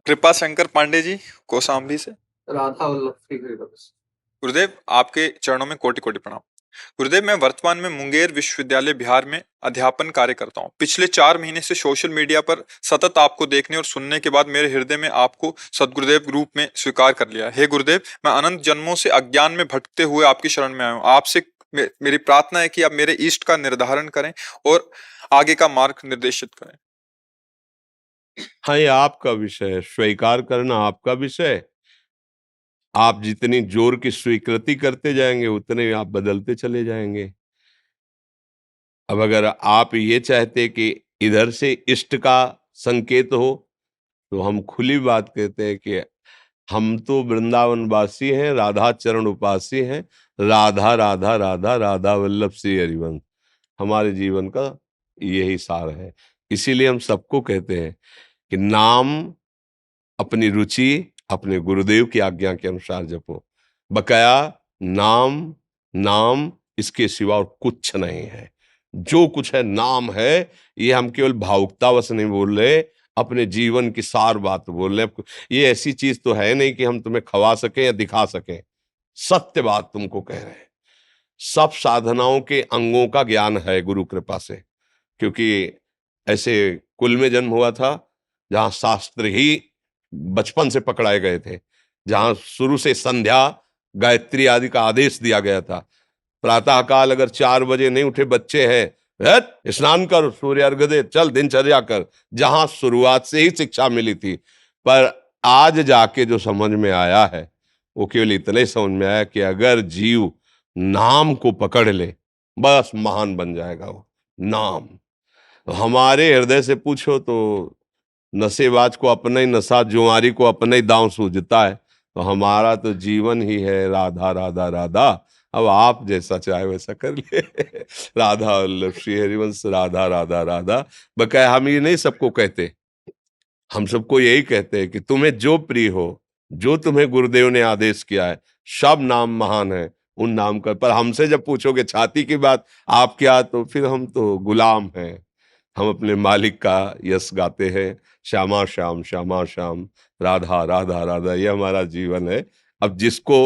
कृपा शंकर पांडे जी, कौशाम्बी से। राधा वल्लभ की कृपा से। गुरुदेव, आपके चरणों में कोटि कोटि प्रणाम। गुरुदेव, मैं वर्तमान में मुंगेर विश्वविद्यालय बिहार में अध्यापन कार्य करता हूँ। पिछले 4 महीने से सोशल मीडिया पर सतत आपको देखने और सुनने के बाद मेरे हृदय में आपको सदगुरुदेव रूप में स्वीकार कर लिया। हे गुरुदेव, मैं अनंत जन्मों से अज्ञान में भटकते हुए आपकी शरण में आया हूँ। आपसे मेरी प्रार्थना है कि आप मेरे इष्ट का निर्धारण करें और आगे का मार्ग निर्देशित करें। हाँ, ये आपका विषय है, स्वीकार करना आपका विषय है। आप जितनी जोर की स्वीकृति करते जाएंगे उतने आप बदलते चले जाएंगे। अब अगर आप ये चाहते कि इधर से इष्ट का संकेत हो, तो हम खुली बात कहते हैं कि हम तो वृंदावन वासी हैं, राधा चरण उपासी हैं। राधा राधा राधा राधा वल्लभ श्री हरिवंश हमारे जीवन का यही सार है। इसीलिए हम सबको कहते हैं कि नाम अपनी रुचि अपने गुरुदेव की आज्ञा के अनुसार जपो। बकाया नाम नाम इसके सिवा और कुछ नहीं है। जो कुछ है नाम है। ये हम केवल भावुकतावश नहीं बोल रहे, अपने जीवन की सार बात बोल रहे। ये ऐसी चीज तो है नहीं कि हम तुम्हें खवा सकें या दिखा सकें। सत्य बात तुमको कह रहे हैं। सब साधनाओं के अंगों का ज्ञान है गुरु कृपा से। क्योंकि ऐसे कुल में जन्म हुआ था जहां शास्त्र ही बचपन से पकड़ाए गए थे, जहां शुरू से संध्या गायत्री आदि का आदेश दिया गया था। प्रातः काल अगर 4 बजे नहीं उठे बच्चे हैं, स्नान कर, सूर्य अर्घ दे, चल दिनचर्या कर। जहां शुरुआत से ही शिक्षा मिली थी। पर आज जाके जो समझ में आया है वो केवल इतने समझ में आया कि अगर जीव नाम को पकड़ ले बस महान बन जाएगा वो। नाम हमारे हृदय से पूछो तो नशेबाज को अपना ही नशा, जुआरी को अपना ही दांव सूझता है। तो हमारा तो जीवन ही है राधा राधा राधा। अब आप जैसा चाहे वैसा कर ले। राधा वल्लभ श्री हरिवंश राधा राधा राधा। बकाया हम ये नहीं सबको कहते, हम सबको यही कहते हैं कि तुम्हें जो प्रिय हो, जो तुम्हें गुरुदेव ने आदेश किया है, सब नाम महान है, उन नाम का। पर हमसे जब पूछोगे छाती की बात, आप क्या, तो फिर हम तो गुलाम हैं। हम अपने मालिक का यश गाते हैं, श्यामा श्याम श्यामा श्याम, राधा राधा राधा। ये हमारा जीवन है। अब जिसको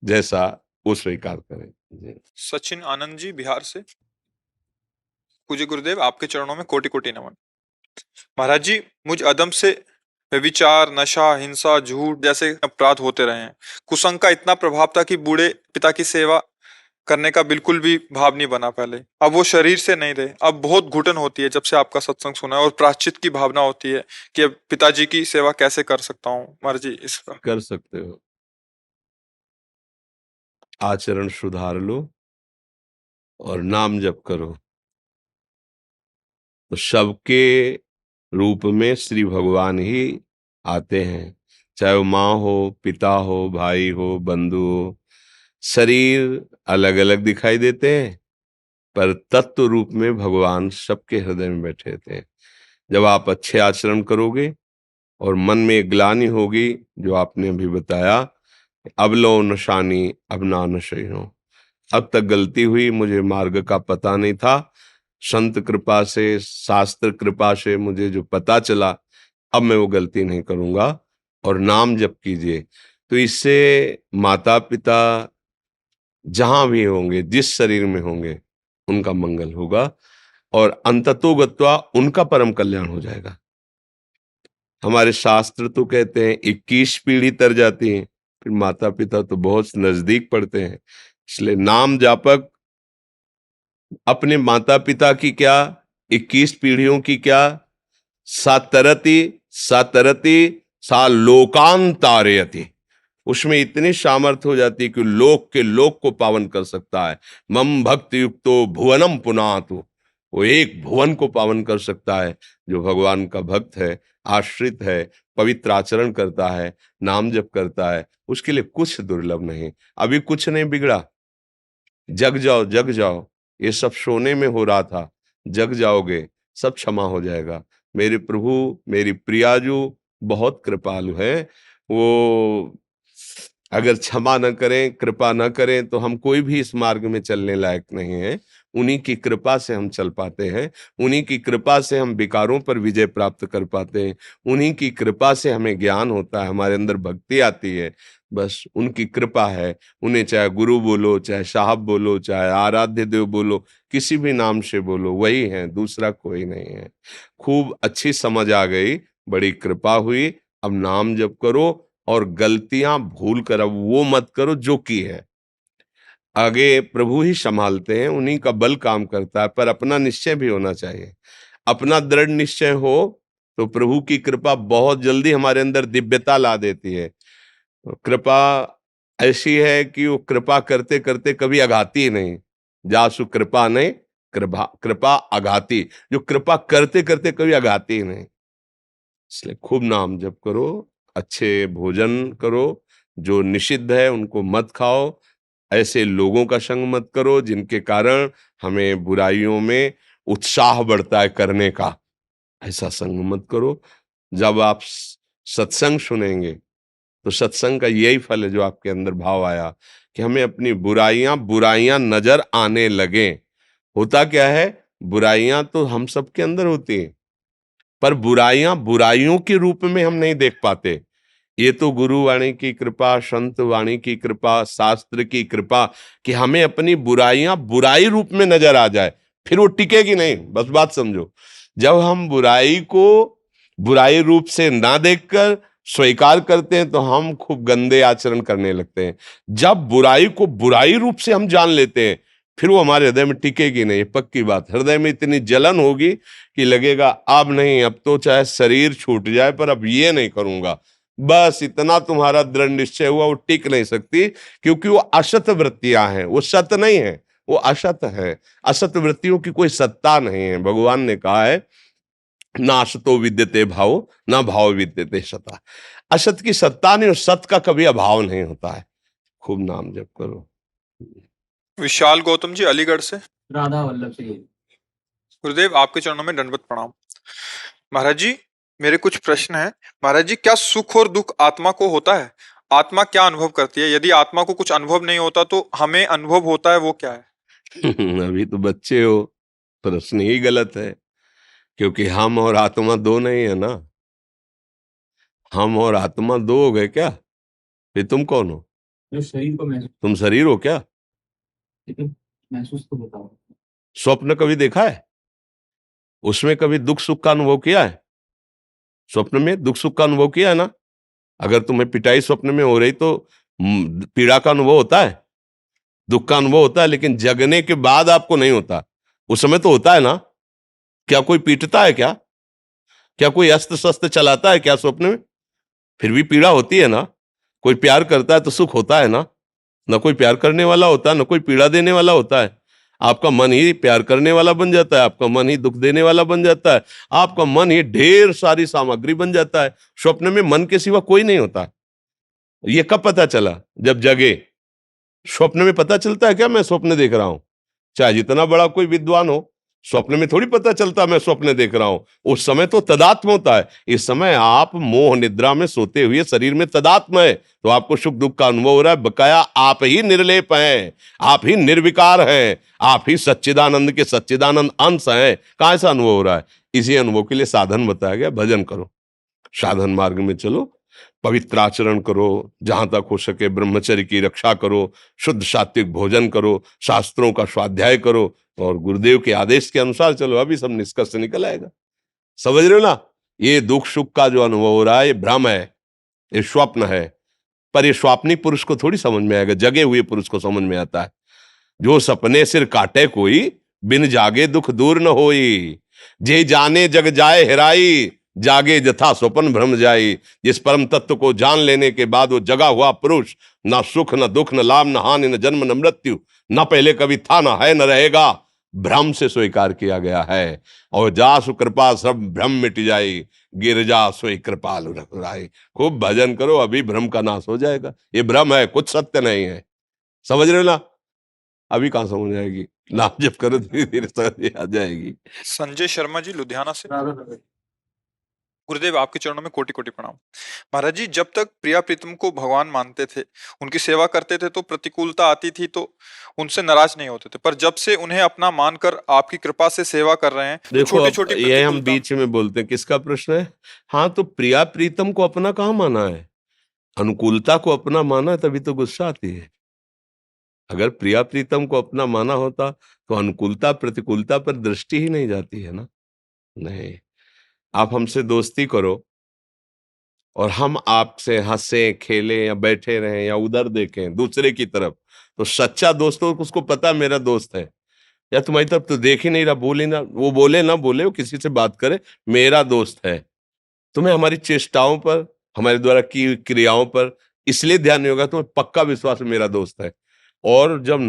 जैसा वो स्वीकार करें जी। सचिन आनंद जी, बिहार से। पूज्य गुरुदेव, आपके चरणों में कोटि कोटि नमन। महाराज जी, मुझ अदम से व्यभिचार, नशा, हिंसा, झूठ जैसे अपराध होते रहे हैं। कुसंग का इतना प्रभाव था कि बूढ़े पिता की सेवा करने का बिल्कुल भी भाव नहीं बना पहले। अब वो शरीर से नहीं रहे। अब बहुत घुटन होती है जब से आपका सत्संग सुना है, और प्रायश्चित की भावना होती है कि अब पिताजी की सेवा कैसे कर सकता हूँ। महाराज जी, इसका कर सकते हो। आचरण सुधार लो और नाम जप करो, तो सबके रूप में श्री भगवान ही आते हैं। चाहे वो माँ हो, पिता हो, भाई हो, बंधु हो। शरीर अलग अलग दिखाई देते हैं, पर तत्व रूप में भगवान सबके हृदय में बैठे थे। जब आप अच्छे आचरण करोगे और मन में ग्लानि होगी, जो आपने अभी बताया, अब लो नशानी अब ना नशे हो। अब तक गलती हुई, मुझे मार्ग का पता नहीं था। संत कृपा से, शास्त्र कृपा से मुझे जो पता चला, अब मैं वो गलती नहीं करूंगा। और नाम जप कीजिए, तो इससे माता पिता जहां भी होंगे, जिस शरीर में होंगे, उनका मंगल होगा और अंततो गत्वा उनका परम कल्याण हो जाएगा। हमारे शास्त्र तो कहते हैं 21 पीढ़ी तर जाती है, फिर माता पिता तो बहुत नजदीक पड़ते हैं। इसलिए नाम जापक अपने माता पिता की क्या, 21 पीढ़ियों की क्या, सातरति सातरति सा लोकांतारयति। उसमें इतनी सामर्थ्य हो जाती है कि लोक के लोक को पावन कर सकता है। मम भक्ति युक्तो भुवनम पुनातु। वो एक भुवन को पावन कर सकता है जो भगवान का भक्त है, आश्रित है, पवित्र आचरण करता है, नाम जप करता है। उसके लिए कुछ दुर्लभ नहीं। अभी कुछ नहीं बिगड़ा। जग जाओ जग जाओ, ये सब सोने में हो रहा था, जग जाओगे सब क्षमा हो जाएगा। मेरे प्रभु, मेरी प्रियाजू बहुत कृपालु है। वो अगर क्षमा न करें, कृपा न करें, तो हम कोई भी इस मार्ग में चलने लायक नहीं है। उन्हीं की कृपा से हम चल पाते हैं, उन्हीं की कृपा से हम विकारों पर विजय प्राप्त कर पाते हैं, उन्हीं की कृपा से हमें ज्ञान होता है, हमारे अंदर भक्ति आती है। बस उनकी कृपा है। उन्हें चाहे गुरु बोलो, चाहे साहब बोलो, चाहे आराध्य देव बोलो, किसी भी नाम से बोलो, वही है, दूसरा कोई नहीं है। खूब अच्छी समझ आ गई, बड़ी कृपा हुई। अब नाम जप करो और गलतियां भूल कर अब वो मत करो जो की है। आगे प्रभु ही संभालते हैं, उन्हीं का बल काम करता है, पर अपना निश्चय भी होना चाहिए। अपना दृढ़ निश्चय हो तो प्रभु की कृपा बहुत जल्दी हमारे अंदर दिव्यता ला देती है। कृपा ऐसी है कि वो कृपा करते करते कभी आघाती ही नहीं। जासु कृपा नहीं, कृपा कृपा आघाती, जो कृपा करते करते कभी आघाती ही नहीं। इसलिए खूब नाम जप करो, अच्छे भोजन करो, जो निषिद्ध है उनको मत खाओ, ऐसे लोगों का संग मत करो जिनके कारण हमें बुराइयों में उत्साह बढ़ता है करने का, ऐसा संग मत करो। जब आप सत्संग सुनेंगे तो सत्संग का यही फल है जो आपके अंदर भाव आया कि हमें अपनी बुराइयां बुराइयां नजर आने लगे। होता क्या है, बुराइयां तो हम सबके अंदर होती हैं, पर बुराइयां बुराइयों के रूप में हम नहीं देख पाते। ये तो गुरु वाणी की कृपा, संत वाणी की कृपा, शास्त्र की कृपा कि हमें अपनी बुराइयां बुराई रूप में नजर आ जाए, फिर वो टिकेगी नहीं। बस बात समझो, जब हम बुराई को बुराई रूप से ना देखकर स्वीकार करते हैं तो हम खूब गंदे आचरण करने लगते हैं। जब बुराई को बुराई रूप से हम जान लेते हैं, फिर वो हमारे हृदय में टिकेगी नहीं, पक्की बात। हृदय में इतनी जलन होगी कि लगेगा अब नहीं, अब तो चाहे शरीर छूट जाए पर अब ये नहीं करूंगा। बस इतना तुम्हारा दृढ़ निश्चय हुआ, वो टिक नहीं सकती, क्योंकि वो असत वृत्तियां हैं, वो सत नहीं है, वो असत है। असत वृत्तियों की कोई सत्ता नहीं है। भगवान ने कहा है ना असतो विद्यते भाव, ना भाव विद्यते सता। असत की सत्ता नहीं और सत का कभी अभाव नहीं होता है। खूब नाम जप करो। विशाल गौतम जी अलीगढ़ से। राधा वल्लभ सिंह। गुरुदेव आपके चरणों में दंडवत प्रणाम। महाराज जी, मेरे कुछ प्रश्न हैं। महाराज जी, क्या सुख और दुख आत्मा को होता है? आत्मा क्या अनुभव करती है? यदि आत्मा को कुछ अनुभव नहीं होता तो हमें अनुभव होता है, वो क्या है? अभी तो बच्चे हो, प्रश्न ही गलत है, क्योंकि हम और आत्मा दो नहीं है ना। हम और आत्मा दो हो गए क्या? फिर तुम कौन हो? जो शरीर को तुम शरीर हो क्या? महसूस तो होता हो। स्वप्न कभी देखा है? उसमें कभी दुख सुख का अनुभव किया है? स्वप्न में दुख सुख का अनुभव किया है ना? अगर तुम्हें पिटाई स्वप्न में हो रही तो पीड़ा का अनुभव होता है, दुख का अनुभव होता है, लेकिन जगने के बाद आपको नहीं होता। उस समय तो होता है ना। क्या कोई पीटता है क्या? क्या कोई अस्त्र शस्त्र चलाता है क्या स्वप्न में? फिर भी पीड़ा होती है ना। कोई प्यार करता है तो सुख होता है ना। ना कोई प्यार करने वाला होता है, ना कोई पीड़ा देने वाला होता है। आपका मन ही प्यार करने वाला बन जाता है, आपका मन ही दुख देने वाला बन जाता है, आपका मन ही ढेर सारी सामग्री बन जाता है। स्वप्न में मन के सिवा कोई नहीं होता। ये कब पता चला? जब जगे। स्वप्न में पता चलता है क्या मैं स्वप्न देख रहा हूं? चाहे जितना बड़ा कोई विद्वान हो, स्वप्न में थोड़ी पता चलता मैं स्वप्न देख रहा हूं। उस समय तो तदात्म होता है। इस समय आप मोह निद्रा में सोते हुए शरीर में तदात्म है, तो आपको सुख दुख का अनुभव हो रहा है। बकाया आप ही निर्लेप हैं, आप ही निर्विकार हैं, आप ही सच्चिदानंद के सच्चिदानंद अंश हैं। कहां से अनुभव हो रहा है? इसी अनुभव के लिए साधन बताया गया, भजन करो, साधन मार्ग में चलो, पवित्र आचरण करो, जहां तक हो सके ब्रह्मचर्य की रक्षा करो, शुद्ध सात्विक भोजन करो, शास्त्रों का स्वाध्याय करो और गुरुदेव के आदेश के अनुसार चलो। अभी सब निष्कर्ष निकल आएगा। समझ रहे हो ना? ये दुख सुख का जो अनुभव हो रहा है, ये भ्रम है, ये स्वप्न है। पर ये स्वाप्निक पुरुष को थोड़ी समझ में आएगा, जगे हुए पुरुष को समझ में आता है। जो सपने सिर काटे कोई, बिन जागे दुख दूर न होई। जे जाने जग जाए हेराई, जागे जथा स्वपन भ्रम जाई। जिस परम तत्व को जान लेने के बाद वो जगा हुआ पुरुष, ना सुख न दुख न लाभ न हानि न जन्म न मृत्यु, न पहले कभी था न है न रहेगा, भ्रम से स्वीकार किया गया है। और जासु कृपा सब भ्रम मिट जाई, गिरजा सोई कृपालु रघुराई। खूब भजन करो, अभी भ्रम का नाश हो जाएगा। ये भ्रम है, कुछ सत्य नहीं है। समझ रहे हो ना? अभी कहां समझ आएगी? नाम जप करो, धीरे धीरे समझ आ जाएगी। संजय शर्मा जी लुधियाना से। राधा गुरुदेव आपके चरणों में कोटि कोटि प्रणाम। महाराज जी, जब तक प्रिया प्रीतम को भगवान मानते थे, उनकी सेवा करते थे, तो प्रतिकूलता आती थी तो उनसे नाराज नहीं होते थे, पर जब से उन्हें अपना मानकर आपकी कृपा से सेवा कर रहे हैं तो देखो छोटी अब छोटी ये हम प्रतिकूलता। बीच में बोलते हैं, किसका प्रश्न है? हाँ, तो प्रिया प्रीतम को अपना कहाँ माना है? अनुकूलता को अपना माना है, तभी तो गुस्सा आती है। अगर प्रिया प्रीतम को अपना माना होता तो अनुकूलता प्रतिकूलता पर दृष्टि ही नहीं जाती है ना। नहीं, आप हमसे दोस्ती करो और हम आपसे हंसे खेलें या बैठे रहें या उधर देखें दूसरे की तरफ, तो सच्चा दोस्त तो उसको पता मेरा दोस्त है, या तुम्हारी तरफ तो देख ही नहीं रहा, बोले ना, वो बोले ना बोले, वो किसी से बात करे, मेरा दोस्त है। तुम्हें हमारी चेष्टाओं पर, हमारे द्वारा की हुई क्रियाओं पर इसलिए ध्यान नहीं होगा, तुम्हें पक्का विश्वास है मेरा दोस्त है। और जब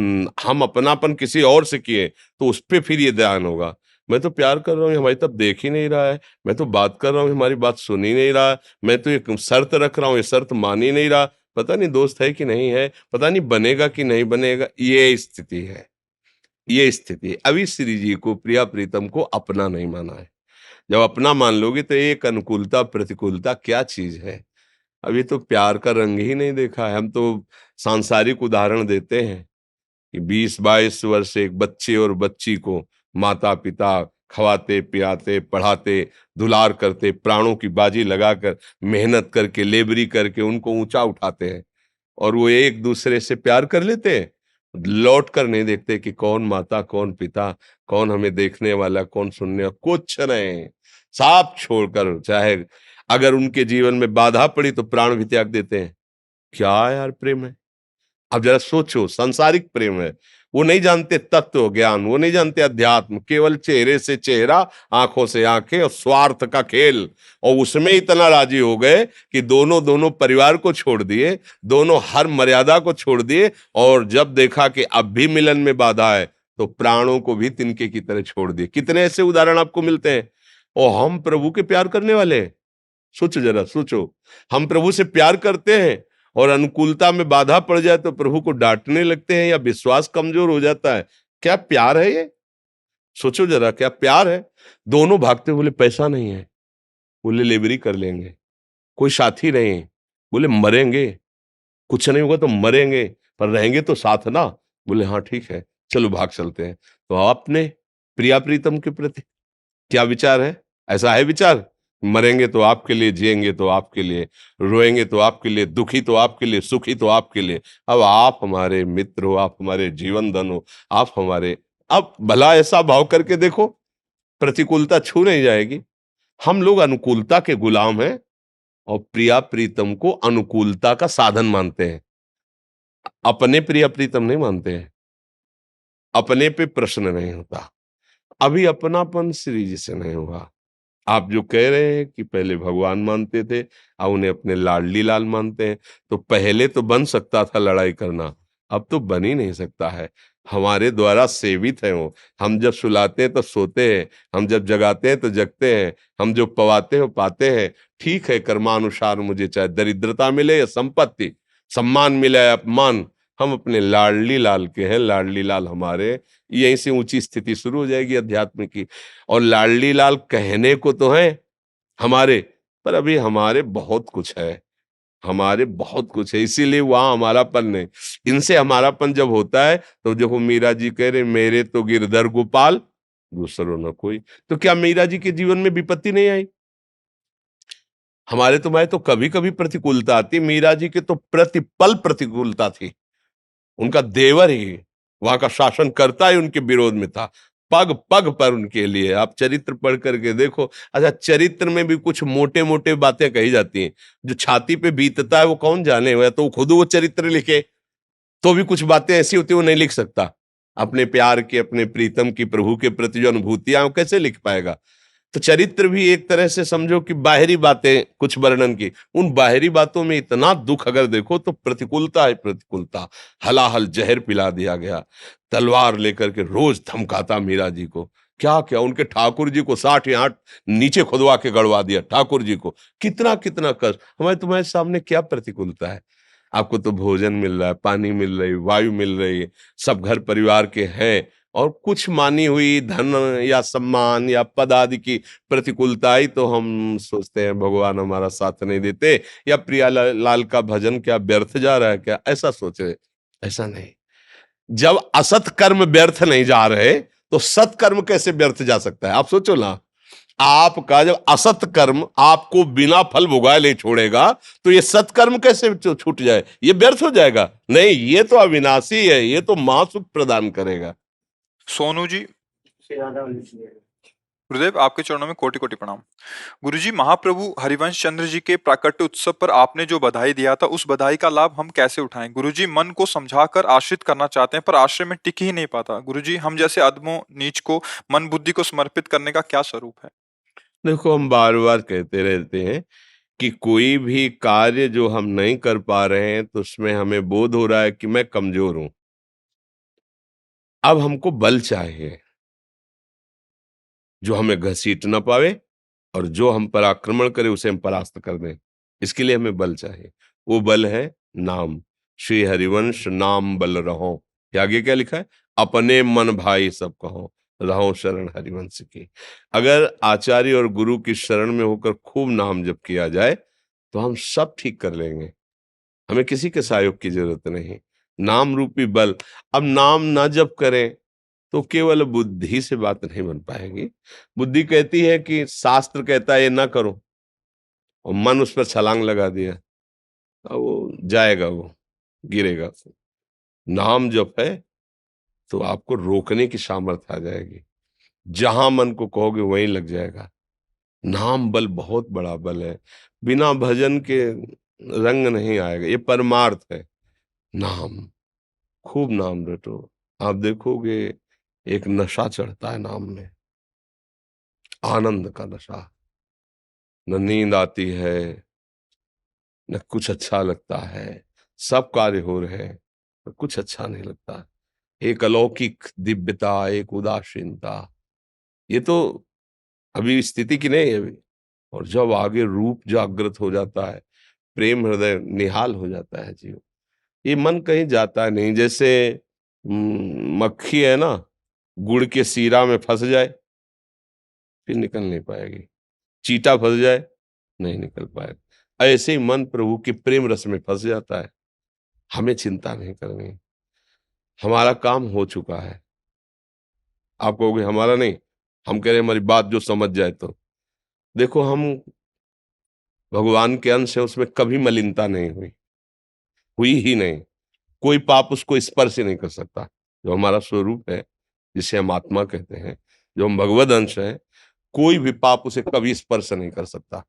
हम अपनापन किसी और से किए तो उस पे फिर ये ध्यान होगा, मैं तो प्यार कर रहा हूँ, ये हमारी तरफ देख ही नहीं रहा है, मैं तो बात कर रहा हूँ, हमारी बात सुन ही नहीं रहा, मैं तो एक शर्त रख रहा हूँ, ये शर्त मान ही नहीं रहा, पता नहीं दोस्त है कि नहीं है, पता नहीं बनेगा कि नहीं बनेगा। ये स्थिति है, ये स्थिति। अभी श्री जी को, प्रिया प्रीतम को अपना नहीं माना है। जब अपना मान लोगे तो एक अनुकूलता प्रतिकूलता क्या चीज है? अभी तो प्यार का रंग ही नहीं देखा है। हम तो सांसारिक उदाहरण देते हैं कि 20-22 वर्ष एक बच्चे और बच्ची को माता पिता खवाते पियाते पढ़ाते दुलार करते, प्राणों की बाजी लगाकर मेहनत करके लेबरी करके उनको ऊंचा उठाते हैं, और वो एक दूसरे से प्यार कर लेते हैं, लौट कर नहीं देखते कि कौन माता कौन पिता, कौन हमें देखने वाला कौन सुनने वाला, कुछ नहीं। साफ छोड़कर, चाहे अगर उनके जीवन में बाधा पड़ी तो प्राण भी त्याग देते हैं। क्या यार प्रेम है! अब जरा सोचो, सांसारिक प्रेम है। वो नहीं जानते तत्व ज्ञान, वो नहीं जानते अध्यात्म, केवल चेहरे से चेहरा, आंखों से आंखें और स्वार्थ का खेल। और उसमें इतना राजी हो गए कि दोनों दोनों परिवार को छोड़ दिए, दोनों हर मर्यादा को छोड़ दिए, और जब देखा कि अब भी मिलन में बाधा है तो प्राणों को भी तिनके की तरह छोड़ दिए। कितने ऐसे उदाहरण आपको मिलते हैं। और हम प्रभु के प्यार करने वाले हैं। सोचो, जरा सोचो, हम प्रभु से प्यार करते हैं और अनुकूलता में बाधा पड़ जाए तो प्रभु को डांटने लगते हैं या विश्वास कमजोर हो जाता है। क्या प्यार है ये? सोचो जरा, क्या प्यार है? दोनों भागते, बोले पैसा नहीं है, बोले लेबरी कर लेंगे, कोई साथी नहीं, बोले मरेंगे, कुछ नहीं होगा तो मरेंगे, पर रहेंगे तो साथ ना, बोले हाँ ठीक है, चलो भाग चलते हैं। तो आपने प्रिया प्रीतम के प्रति क्या विचार है? ऐसा है विचार? मरेंगे तो आपके लिए, जिएंगे तो आपके लिए, रोएंगे तो आपके लिए, दुखी तो आपके लिए, सुखी तो आपके लिए। अब आप हमारे मित्र हो, आप हमारे जीवन धन हो, आप हमारे, अब भला ऐसा भाव करके देखो, प्रतिकूलता छू नहीं जाएगी। हम लोग अनुकूलता के गुलाम हैं और प्रिया प्रीतम को अनुकूलता का साधन मानते हैं, अपने प्रिया प्रीतम नहीं मानते हैं। अपने पे प्रश्न नहीं होता, अभी अपनापन श्री जी से नहीं हुआ। आप जो कह रहे हैं कि पहले भगवान मानते थे, अब उन्हें अपने लाडली लाल मानते हैं, तो पहले तो बन सकता था लड़ाई करना, अब तो बन ही नहीं सकता है। हमारे द्वारा सेवित है वो। हम जब सुलाते हैं तो सोते हैं, हम जब जगाते हैं तो जगते हैं, हम जो पवाते हैं वो पाते हैं। ठीक है, कर्मानुसार मुझे चाहे दरिद्रता मिले या संपत्ति, सम्मान मिले या अपमान, हम अपने लाडली लाल के हैं, लाडली लाल हमारे। यहीं से ऊंची स्थिति शुरू हो जाएगी अध्यात्म की। और लाडली लाल कहने को तो है हमारे, पर अभी हमारे बहुत कुछ है, हमारे बहुत कुछ है, इसीलिए वहां हमारापन नहीं। इनसे हमारापन जब होता है तो देखो, मीरा जी कह रहे मेरे तो गिरधर गोपाल दूसरों न कोई। तो क्या मीरा जी के जीवन में विपत्ति नहीं आई? हमारे तुम्हारे तो कभी कभी प्रतिकूलता आती, मीरा जी के तो प्रतिपल प्रतिकूलता थी। उनका देवर ही, वहां का शासनकर्ता ही उनके विरोध में था, पग पग पर उनके लिए। आप चरित्र पढ़ करके देखो। अच्छा, चरित्र में भी कुछ मोटे मोटे बातें कही जाती हैं, जो छाती पे बीतता है वो कौन जाने हुआ, तो खुद वो चरित्र लिखे तो भी कुछ बातें ऐसी होती है वो नहीं लिख सकता। अपने प्यार की, अपने प्रीतम की, प्रभु के प्रति जो अनुभूतियां, वो कैसे लिख पाएगा? तो चरित्र भी एक तरह से समझो कि बाहरी बातें कुछ वर्णन की, उन बाहरी बातों में इतना दुख अगर देखो तो प्रतिकूलता है, प्रतिकूलता। हलाहल जहर पिला दिया गया, तलवार लेकर के रोज धमकाता मीरा जी को। क्या क्या उनके ठाकुर जी को 60 आठ नीचे खुदवा के गड़वा दिया, ठाकुर जी को। कितना कितना कष्ट। हमारे तुम्हारे सामने क्या प्रतिकूलता है? आपको तो भोजन मिल रहा है, पानी मिल रही, वायु मिल रही है, सब घर परिवार के हैं, और कुछ मानी हुई धन या सम्मान या पद आदि की प्रतिकूलता आई तो हम सोचते हैं भगवान हमारा साथ नहीं देते, या प्रिया लाल का भजन क्या व्यर्थ जा रहा है क्या, ऐसा सोचे। ऐसा नहीं। जब असत कर्म व्यर्थ नहीं जा रहे तो सत्कर्म कैसे व्यर्थ जा सकता है? आप सोचो ना, आपका जब असत कर्म आपको बिना फल भोगाए नहीं छोड़ेगा तो ये सत्कर्म कैसे छूट जाए? ये व्यर्थ हो जाएगा? नहीं, ये तो अविनाशी है, ये तो महासुख प्रदान करेगा। सोनू जी, श्री राधा वल्लभ श्री हरि। गुरुदेव आपके चरणों में कोटि कोटि प्रणाम। गुरुजी, महाप्रभु हरिवंश चंद्र जी के प्राकट्य उत्सव पर आपने जो बधाई दिया था, उस बधाई का लाभ हम कैसे उठाएं? गुरुजी, मन को समझाकर आश्रित करना चाहते हैं पर आश्रय में टिक ही नहीं पाता। गुरुजी, हम जैसे अधमों नीच को मन बुद्धि को समर्पित करने का क्या स्वरूप है? देखो, हम बार बार कहते रहते हैं कि कोई भी कार्य जो हम नहीं कर पा रहे हैं तो उसमें हमें बोध हो रहा है कि मैं कमजोर हूं। अब हमको बल चाहिए जो हमें घसीट न पावे और जो हम पर आक्रमण करे उसे हम परास्त कर दें। इसके लिए हमें बल चाहिए। वो बल है नाम। श्री हरिवंश नाम बल रहो। ये आगे क्या लिखा है? अपने मन भाई सब कहो, रहो शरण हरिवंश की। अगर आचार्य और गुरु की शरण में होकर खूब नाम जप किया जाए तो हम सब ठीक कर लेंगे। हमें किसी के सहयोग की जरूरत नहीं। नाम रूपी बल। अब नाम ना जप करें तो केवल बुद्धि से बात नहीं बन पाएगी। बुद्धि कहती है कि शास्त्र कहता है ये ना करो, और मन उस पर छलांग लगा दिया, अब वो जाएगा, वो गिरेगा। नाम जप है तो आपको रोकने की सामर्थ्य आ जाएगी। जहां मन को कहोगे वहीं लग जाएगा। नाम बल बहुत बड़ा बल है। बिना भजन के रंग नहीं आएगा। ये परमार्थ है। नाम, खूब नाम रटो। आप देखोगे एक नशा चढ़ता है नाम में, आनंद का नशा। न नींद आती है, न कुछ अच्छा लगता है। सब कार्य हो रहे हैं पर कुछ अच्छा नहीं लगता। एक अलौकिक दिव्यता, एक उदासीनता, ये तो अभी स्थिति की नहीं है अभी। और जब आगे रूप जागृत हो जाता है, प्रेम हृदय निहाल हो जाता है जीव, ये मन कहीं जाता नहीं। जैसे मक्खी है ना, गुड़ के सीरा में फंस जाए फिर निकल नहीं पाएगी। चीटा फंस जाए नहीं निकल पाएगा। ऐसे ही मन प्रभु के प्रेम रस में फंस जाता है। हमें चिंता नहीं करनी, हमारा काम हो चुका है। आप कहोगे हमारा नहीं, हम कह रहे हैं हमारी बात जो समझ जाए। तो देखो, हम भगवान के अंश है, उसमें कभी मलिनता नहीं हुई, हुई ही नहीं। कोई पाप उसको स्पर्श ही नहीं कर सकता। जो हमारा स्वरूप है, जिसे हम आत्मा कहते हैं, जो हम भगवद अंश है, कोई भी पाप उसे कभी स्पर्श नहीं कर सकता।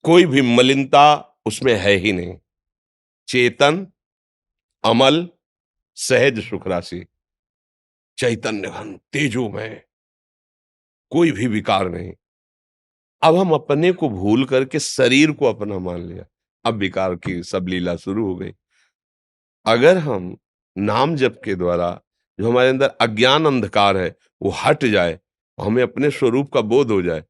कोई भी मलिनता उसमें है ही नहीं। चेतन, अमल, सहज सुख राशि, चैतन्य घन, तेजोमय, कोई भी विकार नहीं। अब हम अपने को भूल करके शरीर को अपना मान लिया। अब विकार की सब लीला शुरू हो गई। अगर हम नाम जप के द्वारा जो हमारे अंदर अज्ञान अंधकार है वो हट जाए, हमें अपने स्वरूप का बोध हो जाए,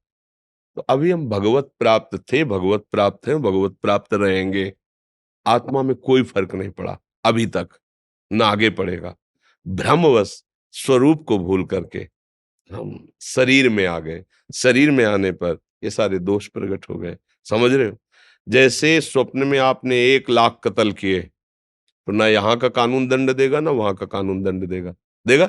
तो अभी हम भगवत प्राप्त थे, भगवत प्राप्त हैं, भगवत प्राप्त रहेंगे। आत्मा में कोई फर्क नहीं पड़ा अभी तक, ना आगे पड़ेगा। भ्रमवश स्वरूप को भूल करके हम शरीर में आ गए। शरीर में आने पर ये सारे दोष प्रकट हो गए। समझ रहे हो? जैसे स्वप्न में आपने 1 लाख कत्ल किए तो ना यहाँ का कानून दंड देगा ना वहां का कानून दंड देगा। देगा?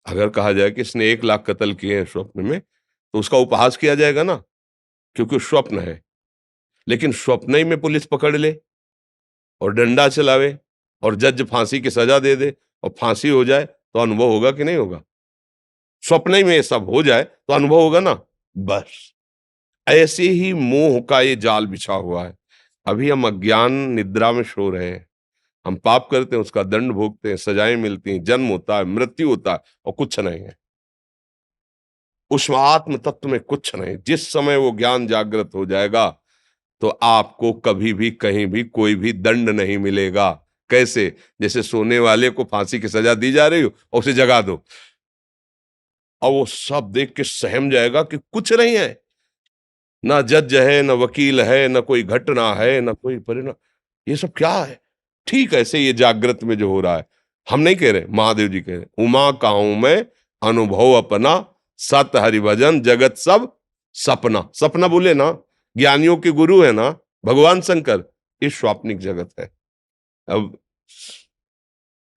अगर कहा जाए कि इसने 1 लाख कत्ल किए हैं स्वप्न में, तो उसका उपहास किया जाएगा ना, क्योंकि स्वप्न है। लेकिन स्वप्न ही में पुलिस पकड़ ले और डंडा चलावे और जज फांसी की सजा दे दे और फांसी हो जाए, तो अनुभव होगा कि नहीं होगा? स्वप्न ही में ये सब हो जाए तो अनुभव होगा ना। बस ऐसे ही मोह का ये जाल बिछा हुआ है। अभी हम अज्ञान निद्रा में सो रहे हैं। हम पाप करते हैं, उसका दंड भोगते हैं, सजाएं मिलती हैं, जन्म होता है, मृत्यु होता है, और कुछ नहीं है। उस आत्म तत्व में कुछ नहीं। जिस समय वो ज्ञान जागृत हो जाएगा तो आपको कभी भी कहीं भी कोई भी दंड नहीं मिलेगा। कैसे? जैसे सोने वाले को फांसी की सजा दी जा रही हो और उसे जगा दो, और वो सब देख के सहम जाएगा कि कुछ नहीं है, ना जज है, ना वकील है, ना कोई घटना है, ना कोई परिणाम। ये सब क्या है? ठीक ऐसे ये जागृत में जो हो रहा है, हम नहीं कह रहे, महादेव जी कह रहे, उमा काहू में अनुभव अपना, सत हरिभजन जगत सब सपना। सपना बोले ना, ज्ञानियों के गुरु है ना भगवान शंकर, ये स्वाप्निक जगत है। अब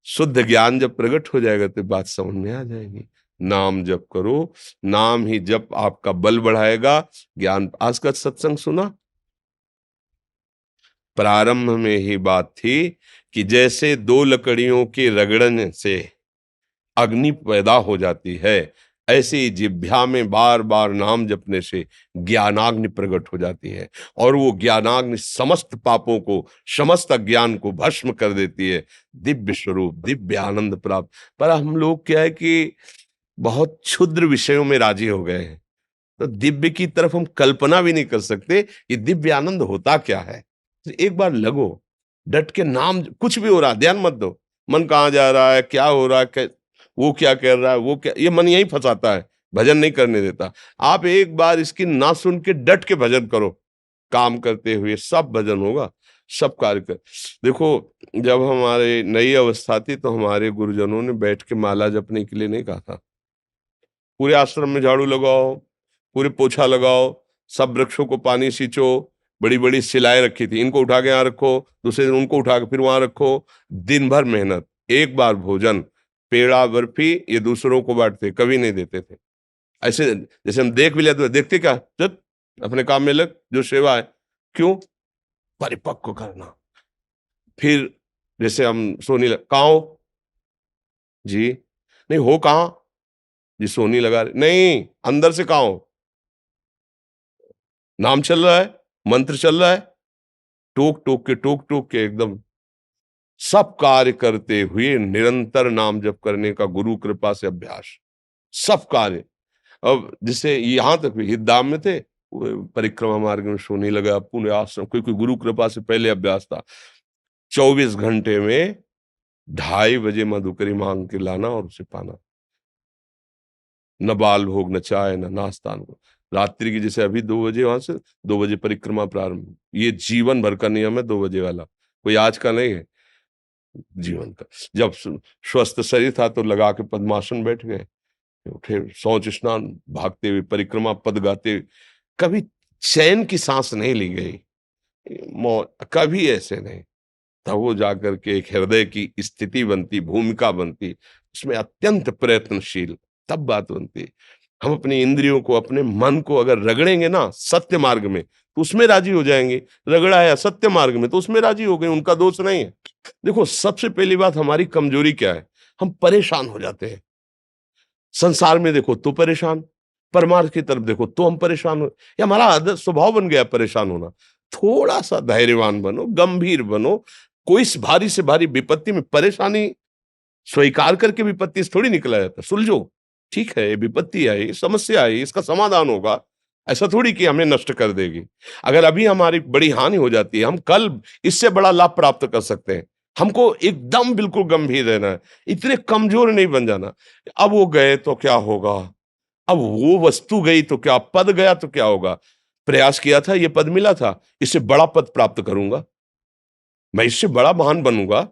शुद्ध ज्ञान जब प्रकट हो जाएगा तो बात समझ में आ जाएगी। नाम जप करो, नाम ही जप आपका बल बढ़ाएगा। ज्ञान, आज का सत्संग सुना, प्रारंभ में ही बात थी कि जैसे दो लकड़ियों के रगड़ने से अग्नि पैदा हो जाती है, ऐसे ही जिह्वा में बार बार नाम जपने से ज्ञानाग्नि प्रकट हो जाती है, और वो ज्ञानाग्नि समस्त पापों को, समस्त अज्ञान को भस्म कर देती है। दिव्य स्वरूप, दिव्य आनंद प्राप्त। पर हम लोग क्या है कि बहुत क्षुद्र विषयों में राजी हो गए हैं, तो दिव्य की तरफ हम कल्पना भी नहीं कर सकते ये दिव्य आनंद होता क्या है। तो एक बार लगो, डट के नाम, कुछ भी हो रहा है ध्यान मत दो, मन कहाँ जा रहा है, क्या हो रहा है, वो क्या कर रहा है, वो क्या, ये मन यही फंसाता है, भजन नहीं करने देता। आप एक बार इसकी ना सुन के डट के भजन करो, काम करते हुए सब भजन होगा, सब कार्य कर। देखो, जब हमारे नई अवस्था थी तो हमारे गुरुजनों ने बैठ के माला जपने के लिए नहीं कहा था। पूरे आश्रम में झाड़ू लगाओ, पूरे पोछा लगाओ, सब वृक्षों को पानी सींचो, बड़ी बड़ी सिलाएं रखी थी, इनको उठा के यहाँ रखो, दूसरे दिन उनको उठा के फिर वहां रखो, दिन भर मेहनत, एक बार भोजन, पेड़ा बर्फी ये दूसरों को बांटते, कभी नहीं देते थे। ऐसे जैसे हम देख भी लेते तो देखते क्या, चल अपने काम में लग, जो सेवा है। क्यों? परिपक्व करना। फिर जैसे हम सोनी कहाँ हो जी, नहीं हो कहाँ जी, सोनी लगा रहे नहीं, अंदर से कहाँ हो, नाम चल रहा है, मंत्र चल रहा है, टोक टोक के एकदम सब कार्य करते हुए निरंतर नाम जप करने का गुरु कृपा से अभ्यास, सब कार्य। अब जैसे यहाँ तक भी हितधाम में थे, वो परिक्रमा मार्ग में सोने लगा, पुण्य आश्रम, क्योंकि गुरु कृपा से पहले अभ्यास था। 24 घंटे में 2:30 बजे मधुकरी मांग के लाना और उसे पाना, न बाल भोग, न चाय, न नाश्ता, रात्रि की, जैसे अभी 2 बजे वहां से 2 बजे परिक्रमा प्रारंभ। ये जीवन भर का नियम है, 2 बजे वाला, कोई आज का नहीं है, जीवन का। जब स्वस्थ शरीर था तो लगा के पद्मासन बैठ गए, उठे, शौच स्नान, भागते हुए परिक्रमा पद गाते हुए, कभी चैन की सांस नहीं ली गई, कभी ऐसे नहीं। तब वो जाकर के एक हृदय की स्थिति बनती, भूमिका बनती, उसमें अत्यंत प्रयत्नशील, तब बात बनती। हम अपनी इंद्रियों को, अपने मन को अगर रगड़ेंगे ना सत्य मार्ग में तो उसमें राजी हो जाएंगे, रगड़ा है सत्य मार्ग में तो उसमें राजी हो गए, उनका दोष नहीं है। देखो, सबसे पहली बात हमारी कमजोरी क्या है, हम परेशान हो जाते हैं। संसार में देखो तो परेशान, परमार्थ की तरफ देखो तो हम परेशान हो, ये हमारा आदत स्वभाव बन गया परेशान होना। थोड़ा सा धैर्यवान बनो, गंभीर बनो। कोई भारी से भारी विपत्ति में परेशानी स्वीकार करके विपत्ति से थोड़ी निकला जाता, सुलझो, ठीक है, विपत्ति आई, समस्या आई, इसका समाधान होगा, ऐसा थोड़ी कि हमें नष्ट कर देगी। अगर अभी हमारी बड़ी हानि हो जाती है, हम कल इससे बड़ा लाभ प्राप्त कर सकते हैं। हमको एकदम बिल्कुल गंभीर रहना है, इतने कमजोर नहीं बन जाना। अब वो गए तो क्या होगा, अब वो वस्तु गई तो क्या, पद गया तो क्या होगा, प्रयास किया था, ये पद मिला था, इससे बड़ा पद प्राप्त करूंगा, मैं इससे बड़ा महान बनूंगा।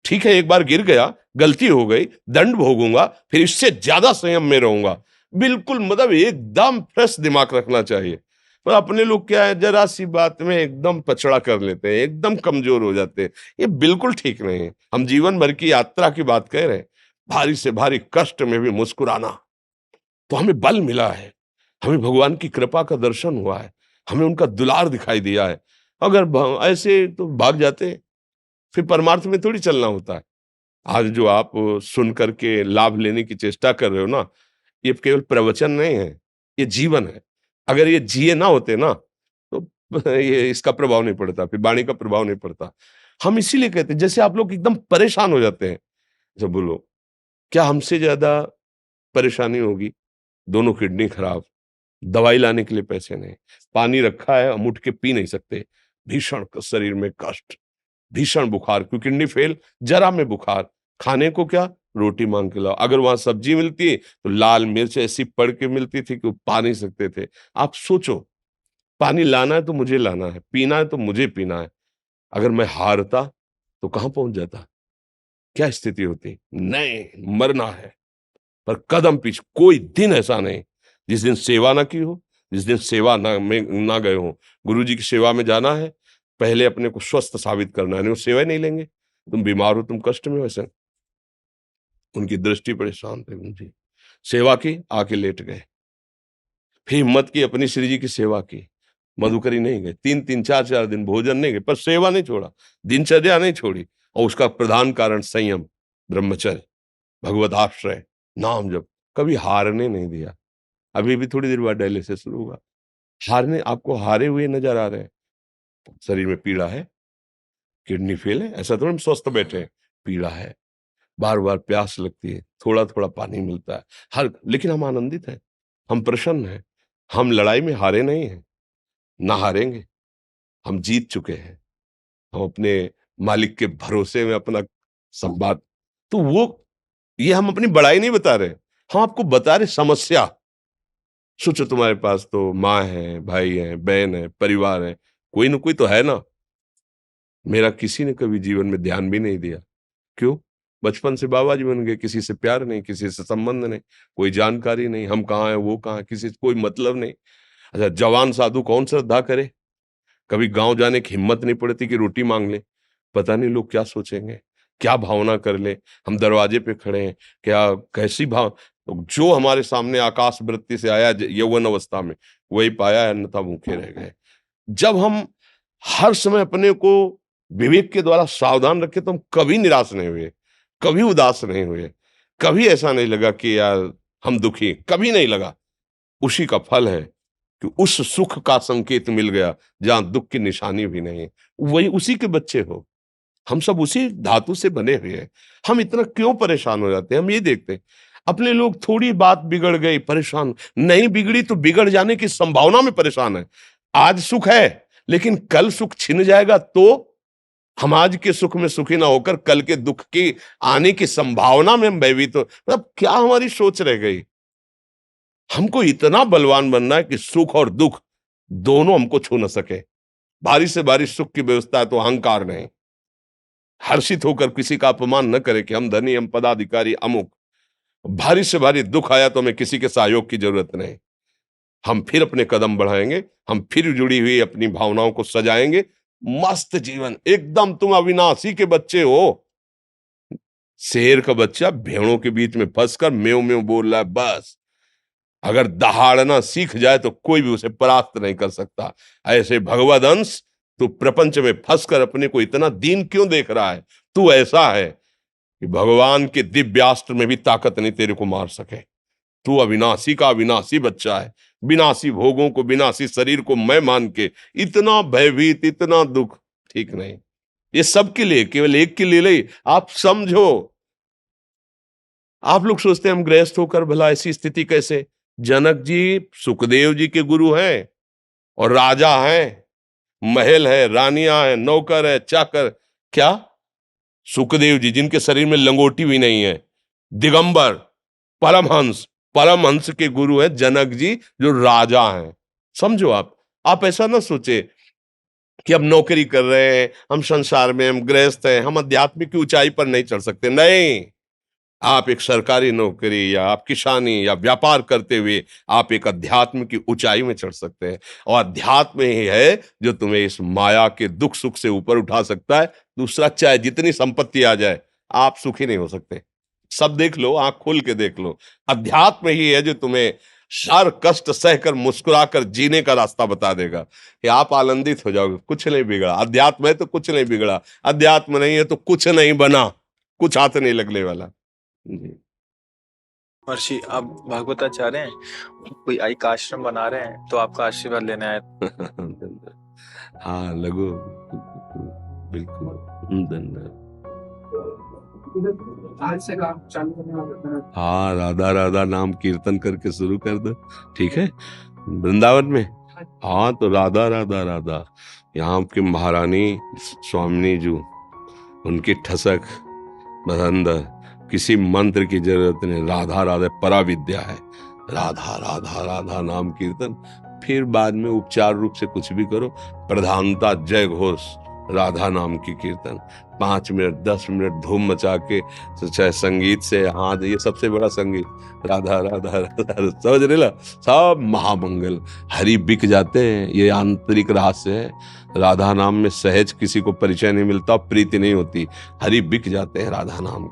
ठीक है, एक बार गिर गया, गलती हो गई, दंड भोगूंगा, फिर इससे ज्यादा संयम में रहूंगा। बिल्कुल, मतलब एकदम फ्रेश दिमाग रखना चाहिए। पर अपने लोग क्या है, जरा सी बात में एकदम पछड़ा कर लेते हैं, एकदम कमजोर हो जाते हैं। ये बिल्कुल ठीक नहीं है। हम जीवन भर की यात्रा की बात कह रहे हैं, भारी से भारी कष्ट में भी मुस्कुराना, तो हमें बल मिला है, हमें भगवान की कृपा का दर्शन हुआ है, हमें उनका दुलार दिखाई दिया है। अगर ऐसे तो भाग जाते हैं, फिर परमार्थ में थोड़ी चलना होता है। आज जो आप सुन करके लाभ लेने की चेष्टा कर रहे हो ना, ये केवल प्रवचन नहीं है, ये जीवन है। अगर ये जिए ना होते ना तो ये इसका प्रभाव नहीं पड़ता, फिर वाणी का प्रभाव नहीं पड़ता। हम इसीलिए कहते हैं, जैसे आप लोग एकदम परेशान हो जाते हैं, जब बोलो क्या हमसे ज्यादा परेशानी होगी, दोनों किडनी खराब, दवाई लाने के लिए पैसे नहीं, पानी रखा है हम उठ के पी नहीं सकते, भीषण शरीर में कष्ट, भीषण बुखार, क्योंकि किडनी फेल, जरा में बुखार, खाने को क्या, रोटी मांग के लाओ। अगर वहां सब्जी मिलती है तो लाल मिर्च ऐसी पड़ के मिलती थी कि वो पा नहीं सकते थे। आप सोचो, पानी लाना है तो मुझे लाना है, पीना है तो मुझे पीना है, अगर मैं हारता तो कहां पहुंच जाता। क्या स्थिति होती? नहीं, मरना है, पर कदम पीछे। कोई दिन ऐसा नहीं जिस दिन सेवा ना की हो, जिस दिन सेवा ना गए हो। गुरु जी की सेवा में जाना है, पहले अपने को स्वस्थ साबित करना है, नहीं वो सेवा ही नहीं लेंगे। तुम बीमार हो, तुम कष्ट में हो, ऐसे उनकी दृष्टि बड़े शांत है गुरु जी। सेवा की, आके लेट गए। फिर हिम्मत की, अपनी श्री जी की सेवा की, मधुकरी नहीं गए, 3-3 4-4 दिन भोजन नहीं गए, पर सेवा नहीं छोड़ा, दिनचर्या नहीं छोड़ी। और उसका प्रधान कारण संयम, ब्रह्मचर्य, भगवत आश्रय, नाम जप, कभी हारने नहीं दिया। अभी भी थोड़ी देर बाद डायलिसिस शुरू होगा। हारने, आपको हारे हुए नजर आ रहे हैं? शरीर में पीड़ा है, किडनी फेल है, ऐसा थोड़ा हम स्वस्थ बैठे हैं। पीड़ा है, बार बार प्यास लगती है, थोड़ा थोड़ा पानी मिलता है, हर लेकिन हम आनंदित हैं, हम प्रसन्न हैं। हम लड़ाई में हारे नहीं हैं, ना हारेंगे। हम जीत चुके हैं। हम अपने मालिक के भरोसे में अपना संवाद, तो वो, ये हम अपनी बड़ाई नहीं बता रहे, हम आपको बता रहे समस्या। सोचो तुम्हारे पास तो माँ है, भाई है, बहन है, परिवार है, कोई ना कोई तो है ना। मेरा किसी ने कभी जीवन में ध्यान भी नहीं दिया। क्यों? बचपन से बाबा जी बन गए, किसी से प्यार नहीं, किसी से संबंध नहीं, कोई जानकारी नहीं, हम कहाँ हैं, वो कहाँ है, किसी से कोई मतलब नहीं। अच्छा, जवान साधु कौन श्रद्धा करे? कभी गांव जाने की हिम्मत नहीं पड़ती कि रोटी मांग ले। पता नहीं लोग क्या सोचेंगे, क्या भावना कर ले। हम दरवाजे पे खड़े हैं, क्या कैसी भाव, जो हमारे सामने आकाश वृत्ति से आया यौवन अवस्था में, वही पाया, अन्यथा भूखे रह गए। जब हम हर समय अपने को विवेक के द्वारा सावधान रखे, तो हम कभी निराश नहीं हुए, कभी उदास नहीं हुए, कभी ऐसा नहीं लगा कि यार हम दुखी, कभी नहीं लगा। उसी का फल है कि उस सुख का संकेत मिल गया जहां दुख की निशानी भी नहीं। वही उसी के बच्चे हो, हम सब उसी धातु से बने हुए हैं। हम इतना क्यों परेशान हो जाते हैं? हम ये देखते हैं अपने लोग, थोड़ी बात बिगड़ गई परेशान, नहीं बिगड़ी तो बिगड़ जाने की संभावना में परेशान है। आज सुख है, लेकिन कल सुख छिन जाएगा तो हम आज के सुख में सुखी ना होकर कल के दुख की आने की संभावना में हम भयभीत हो। मतलब क्या हमारी सोच रह गई? हमको इतना बलवान बनना है कि सुख और दुख दोनों हमको छू न सके। भारी से भारी सुख की व्यवस्था है तो अहंकार नहीं। हर्षित होकर किसी का अपमान न करे कि हम धनी, हम पदाधिकारी, अमुक। भारी से भारी दुख आया तो हमें किसी के सहयोग की जरूरत नहीं। हम फिर अपने कदम बढ़ाएंगे, हम फिर जुड़ी हुई अपनी भावनाओं को सजाएंगे। मस्त जीवन एकदम। तुम अविनाशी के बच्चे हो। शेर का बच्चा भेड़ों के बीच में फंसकर म्यों म्यों बोल रहा है, बस अगर दहाड़ना सीख जाए तो कोई भी उसे परास्त नहीं कर सकता। ऐसे भगवद अंश, तू प्रपंच में फंसकर अपने को इतना दीन क्यों देख रहा है? तू ऐसा है कि भगवान के दिव्यास्त्र में भी ताकत नहीं तेरे को मार सके। तू अविनाशी का अविनाशी बच्चा है। विनाशी भोगों को, विनाशी शरीर को मैं मान के इतना भयभीत, इतना दुख, ठीक नहीं। ये सबके लिए, केवल एक के लिए नहीं। आप समझो, आप लोग सोचते हैं हम गृहस्थ होकर भला ऐसी स्थिति कैसे? जनक जी सुखदेव जी के गुरु हैं और राजा हैं, महल है, रानियां हैं, नौकर है, चाकर। क्या? सुखदेव जी जिनके शरीर में लंगोटी भी नहीं है, दिगंबर, परमहंस, परमहंस के गुरु हैं जनक जी जो राजा हैं। समझो आप ऐसा ना सोचे कि हम नौकरी कर रहे हैं, हम संसार में, हम गृहस्थ हैं, हम आध्यात्मिक की ऊंचाई पर नहीं चढ़ सकते। नहीं, आप एक सरकारी नौकरी या आप किसानी या व्यापार करते हुए आप एक अध्यात्म की ऊंचाई में चढ़ सकते हैं। और अध्यात्म ही है जो तुम्हें इस माया के दुख सुख से ऊपर उठा सकता है। दूसरा, चाहे जितनी संपत्ति आ जाए, आप सुखी नहीं हो सकते। सब देख लो, आंख खोल के देख लो। अध्यात्म ही है जो तुम्हें हर कष्ट सहकर मुस्कुराकर जीने का रास्ता बता देगा कि आप आनंदित हो जाओगे। कुछ नहीं बिगड़ा। अध्यात्म है तो कुछ नहीं बिगड़ा, अध्यात्म नहीं है तो कुछ नहीं बना, कुछ हाथ नहीं लगने वाला। जी। महर्षि, आप भागवताचार्य हैं, कोई एक आश्रम बना रहे हैं, तो आपका आशीर्वाद लेने आए। हाँ, लगो बिल्कुल। धन्यवाद। आज से काम चालू करने वाला है। हाँ, राधा राधा नाम कीर्तन करके शुरू कर दो, ठीक है? वृंदावन में, हाँ, तो राधा राधा राधा। यहाँ की महारानी स्वामिनी जी, उनकी ठसक बसंद, किसी मंत्र की जरूरत नहीं। राधा राधा पराविद्या है। राधा राधा राधा नाम कीर्तन, फिर बाद में उपचार रूप से कुछ भी करो। प्रधानता जय घोष राधा नाम की कीर्तन 5 मिनट 10 मिनट धूम मचा के, चाहे संगीत से, हाँ ये सबसे बड़ा संगीत राधा राधा राधा, समझ रहे ला, सब महामंगल। हरि बिक जाते हैं, ये आंतरिक रहस्य है। राधा नाम में सहज किसी को परिचय नहीं मिलता, प्रीति नहीं होती, हरि बिक जाते हैं राधा नाम।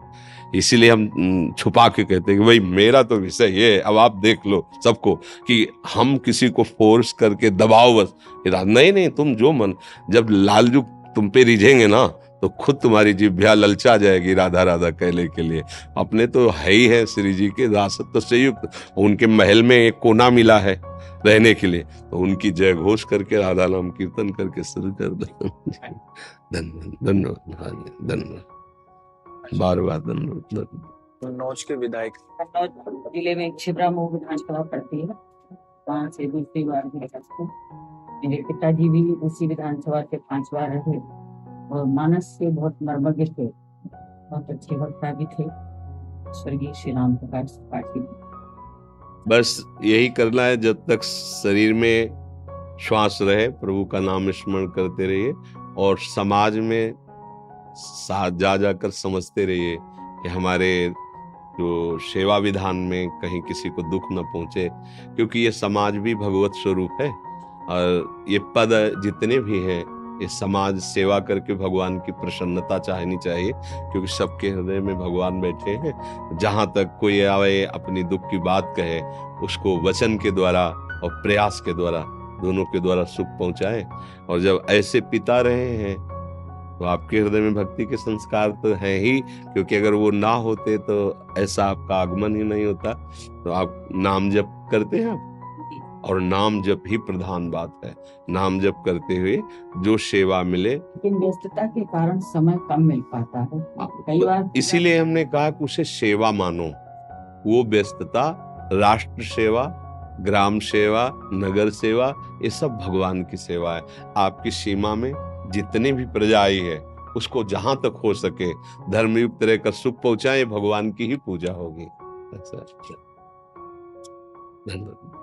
इसीलिए हम छुपा के कहते हैं कि भाई मेरा तो विषय ये है। अब आप देख लो सबको कि हम किसी को फोर्स करके दबाओ बस, नहीं, तुम जो मन, जब लालजू तुम पे रिझेंगे ना तो खुद तुम्हारी जिह्वा ललचा जाएगी राधा राधा कहने के लिए। अपने तो है ही है श्री जी के रासत तो संयुक्त, उनके महल में एक कोना मिला है रहने के लिए, तो उनकी जय घोष करके राधा नाम कीर्तन करके शुरू कर दो। धन्यवाद धन्यवाद धन्यवाद, बार बार धन्यवाद। कन्नौज के विधायक, कन्नौज जिले में छिबरा मऊ विधानसभा पड़ती है, वहाँ से दूसरी बार मेरे मेरे पिताजी भी उसी विधानसभा से 5 बार रहे और मानस से बहुत मर्मज्ञ थे, बहुत अच्छे वक्ता भी थे, स्वर्गीय श्री राम प्रकाश त्रिपाठी। बस यही करना है, जब तक शरीर में श्वास रहे प्रभु का नाम स्मरण करते रहिए और समाज में साथ जा जाकर समझते रहिए कि हमारे जो सेवा विधान में कहीं किसी को दुख न पहुंचे, क्योंकि ये समाज भी भगवत स्वरूप है और ये पद जितने भी हैं ये समाज सेवा करके भगवान की प्रसन्नता चाहनी चाहिए, क्योंकि सबके हृदय में भगवान बैठे हैं। जहाँ तक कोई आवे अपनी दुख की बात कहे, उसको वचन के द्वारा और प्रयास के द्वारा, दोनों के द्वारा सुख पहुंचाए। और जब ऐसे पिता रहे हैं तो आपके हृदय में भक्ति के संस्कार तो हैं ही, क्योंकि अगर वो ना होते तो ऐसा आपका आगमन ही नहीं होता। तो आप नाम जप करते हैं आप, और नाम जप ही प्रधान बात है। नाम जप करते हुए जो सेवा मिले, लेकिन व्यस्तता के कारण समय कम मिल पाता है कई बार, इसीलिए हमने कहा कि उसे सेवा मानो। वो व्यस्तता, राष्ट्र सेवा, ग्राम सेवा, नगर सेवा, ये सब भगवान की सेवा है। आपकी सीमा में जितनी भी प्रजा आई है उसको जहां तक हो सके धर्मयुक्त रहकर सुख पहुंचाए, भगवान की ही पूजा होगी। धन्यवाद।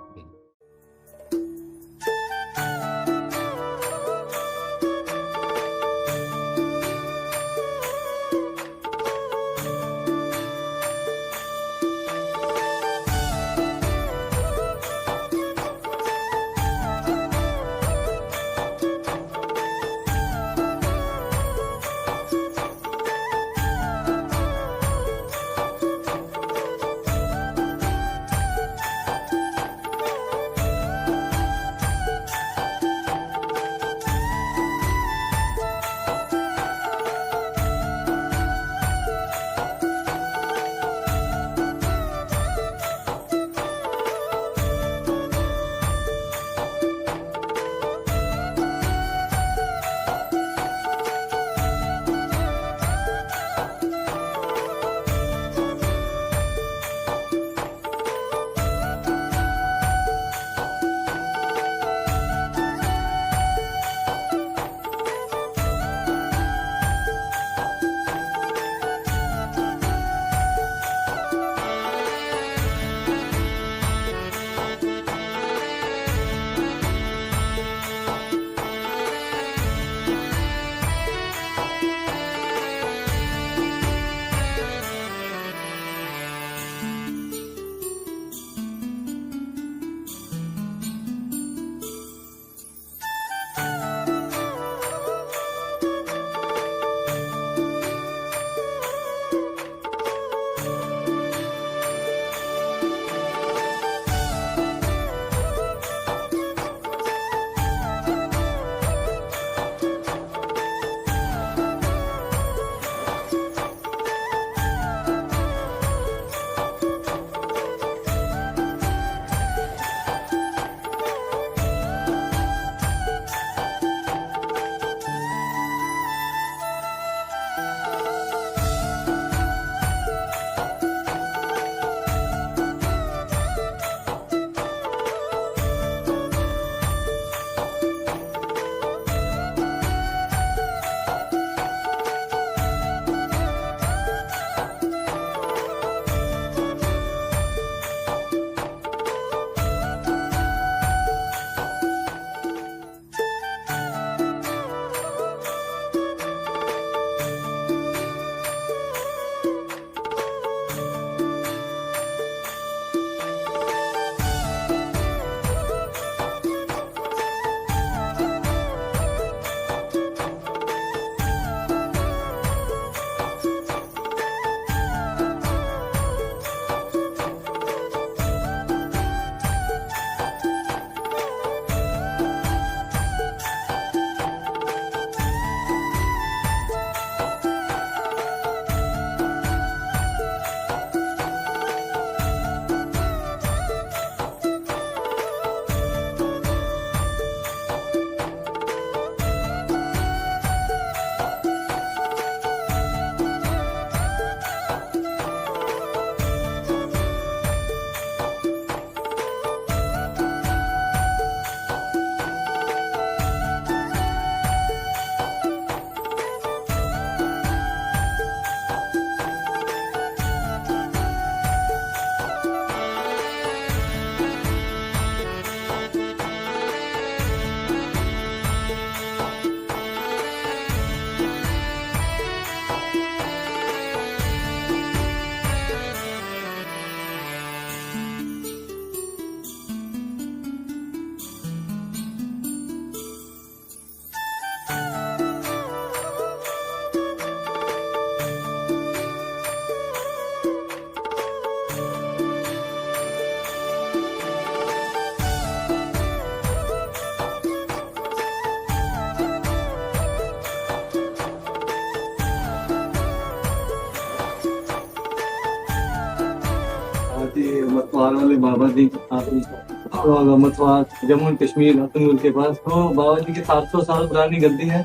अमृतवार वाले बाबा जी तो अमृतवार जम्मू एंड कश्मीर अतनुर के पास, तो बाबा जी की 700 साल पुरानी गद्दी है,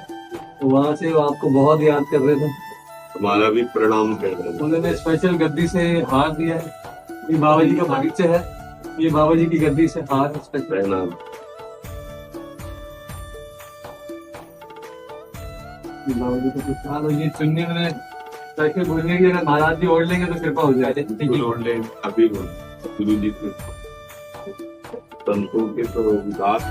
तो वहाँ से वो आपको बहुत याद कर रहे थे। हमारा भी प्रणाम कर रहे हैं। उन्होंने स्पेशल गद्दी से हार दिया है, ये बाबा जी का बगीचा है, ये बाबा जी की गद्दी से हार स्पेशल। प्रणाम। ये बाबा जी का कुछ हाल, और ये चुन्नी मैंने करके बोलने की अगर महाराज जी ओढ़ लेंगे तो कृपा हो जाए। गुरु ले अभी गुरु जी के संतों के तो विकास